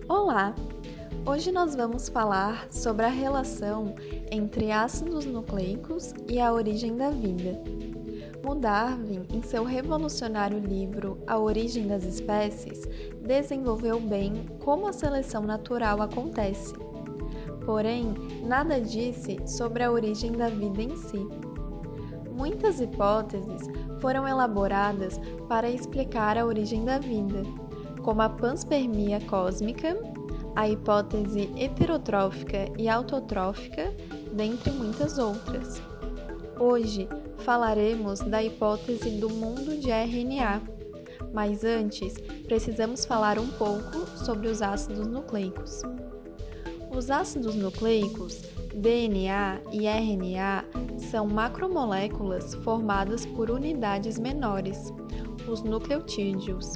Olá! Hoje nós vamos falar sobre a relação entre ácidos nucleicos e a origem da vida. O Darwin, em seu revolucionário livro A Origem das Espécies, desenvolveu bem como a seleção natural acontece. Porém, nada disse sobre a origem da vida em si. Muitas hipóteses foram elaboradas para explicar a origem da vida, como a panspermia cósmica, a hipótese heterotrófica e autotrófica, dentre muitas outras. Hoje falaremos da hipótese do mundo de RNA, mas antes precisamos falar um pouco sobre os ácidos nucleicos. Os ácidos nucleicos, DNA e RNA, são macromoléculas formadas por unidades menores, os nucleotídeos.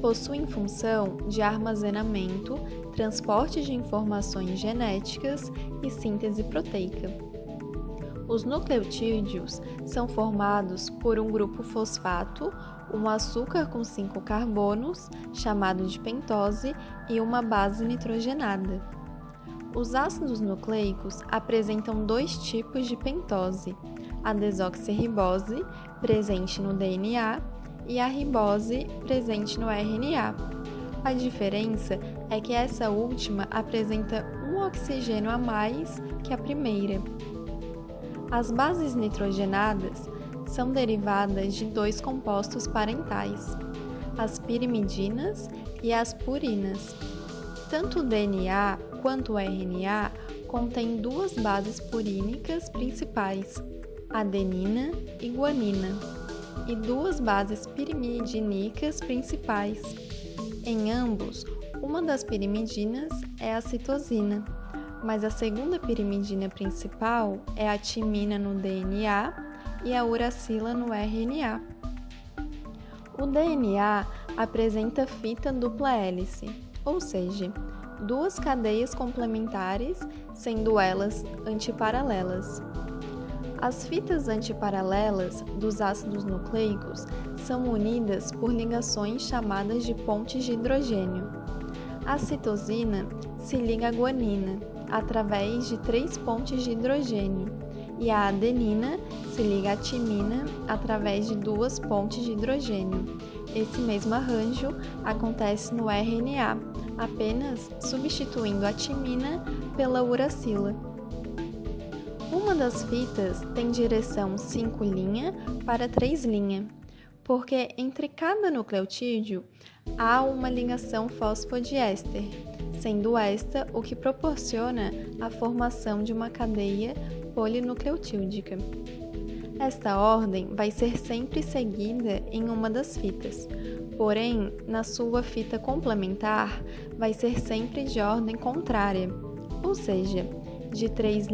Possuem função de armazenamento, transporte de informações genéticas e síntese proteica. Os nucleotídeos são formados por um grupo fosfato, um açúcar com 5 carbonos, chamado de pentose, e uma base nitrogenada. Os ácidos nucleicos apresentam dois tipos de pentose: a desoxirribose, presente no DNA, e a ribose, presente no RNA. A diferença é que essa última apresenta um oxigênio a mais que a primeira. As bases nitrogenadas são derivadas de dois compostos parentais, as pirimidinas e as purinas. Tanto o DNA quanto o RNA contêm duas bases purínicas principais, adenina e guanina, e duas bases pirimidínicas principais. Em ambos, uma das pirimidinas é a citosina, mas a segunda pirimidina principal é a timina no DNA e a uracila no RNA. O DNA apresenta fita dupla hélice, ou seja, duas cadeias complementares, sendo elas antiparalelas. As fitas antiparalelas dos ácidos nucleicos são unidas por ligações chamadas de pontes de hidrogênio. A citosina se liga à guanina através de 3 pontes de hidrogênio e a adenina se liga à timina através de 2 pontes de hidrogênio. Esse mesmo arranjo acontece no RNA, apenas substituindo a timina pela uracila. Uma das fitas tem direção 5' para 3', porque entre cada nucleotídeo há uma ligação fosfodiéster, sendo esta o que proporciona a formação de uma cadeia polinucleotídica. Esta ordem vai ser sempre seguida em uma das fitas, porém, na sua fita complementar, vai ser sempre de ordem contrária, ou seja, de 3'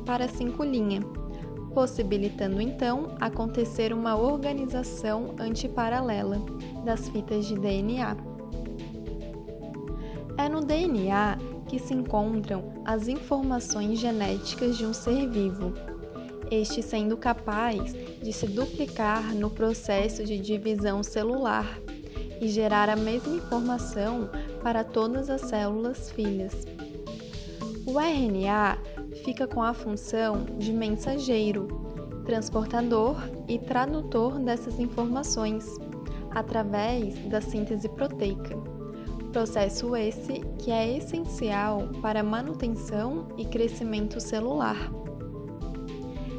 para 5', possibilitando então acontecer uma organização antiparalela das fitas de DNA. É no DNA que se encontram as informações genéticas de um ser vivo, este sendo capaz de se duplicar no processo de divisão celular e gerar a mesma informação para todas as células filhas. O RNA fica com a função de mensageiro, transportador e tradutor dessas informações, através da síntese proteica. Processo esse que é essencial para a manutenção e crescimento celular.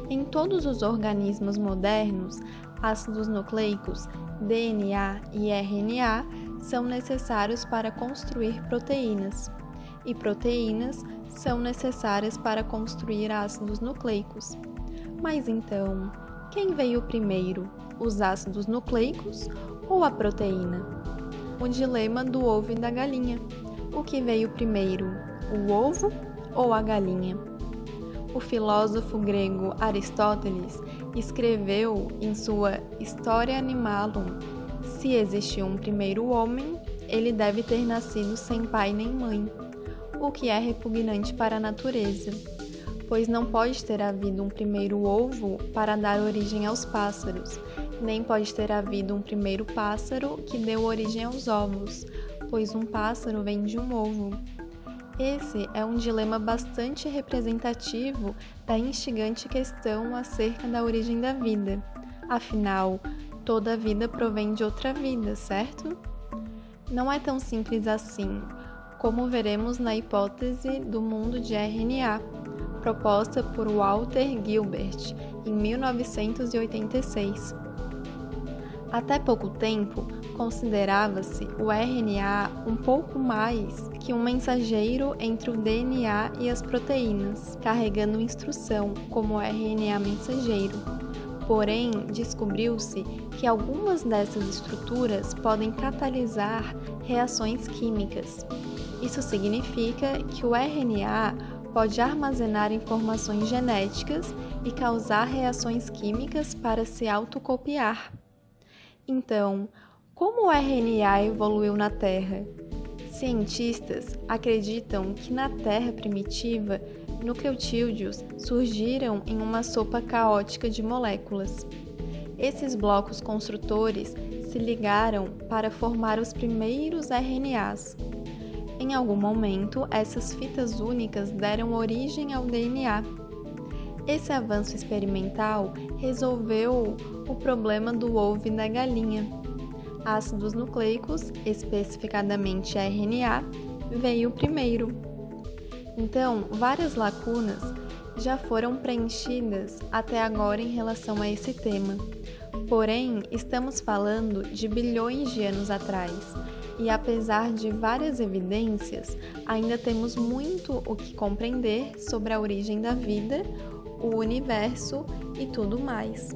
Em todos os organismos modernos, ácidos nucleicos, DNA e RNA são necessários para construir proteínas, e proteínas são necessárias para construir ácidos nucleicos. Mas então, quem veio primeiro, os ácidos nucleicos ou a proteína? O dilema do ovo e da galinha. O que veio primeiro, o ovo ou a galinha? O filósofo grego Aristóteles escreveu em sua Historia Animalum: se existiu um primeiro homem, ele deve ter nascido sem pai nem mãe, o que é repugnante para a natureza, pois não pode ter havido um primeiro ovo para dar origem aos pássaros, nem pode ter havido um primeiro pássaro que deu origem aos ovos, pois um pássaro vem de um ovo. Esse é um dilema bastante representativo da instigante questão acerca da origem da vida. Afinal, toda vida provém de outra vida, certo? Não é tão simples assim, como veremos na hipótese do mundo de RNA, proposta por Walter Gilbert em 1986. Até pouco tempo, considerava-se o RNA um pouco mais que um mensageiro entre o DNA e as proteínas, carregando instrução como o RNA mensageiro. Porém, descobriu-se que algumas dessas estruturas podem catalisar reações químicas. Isso significa que o RNA pode armazenar informações genéticas e causar reações químicas para se autocopiar. Então, como o RNA evoluiu na Terra? Cientistas acreditam que na Terra primitiva, nucleotídeos surgiram em uma sopa caótica de moléculas. Esses blocos construtores se ligaram para formar os primeiros RNAs. Em algum momento, essas fitas únicas deram origem ao DNA. Esse avanço experimental resolveu o problema do ovo e da galinha. Ácidos nucleicos, especificadamente RNA, veio primeiro. Então, várias lacunas já foram preenchidas até agora em relação a esse tema. Porém, estamos falando de bilhões de anos atrás, e apesar de várias evidências, ainda temos muito o que compreender sobre a origem da vida, o universo e tudo mais.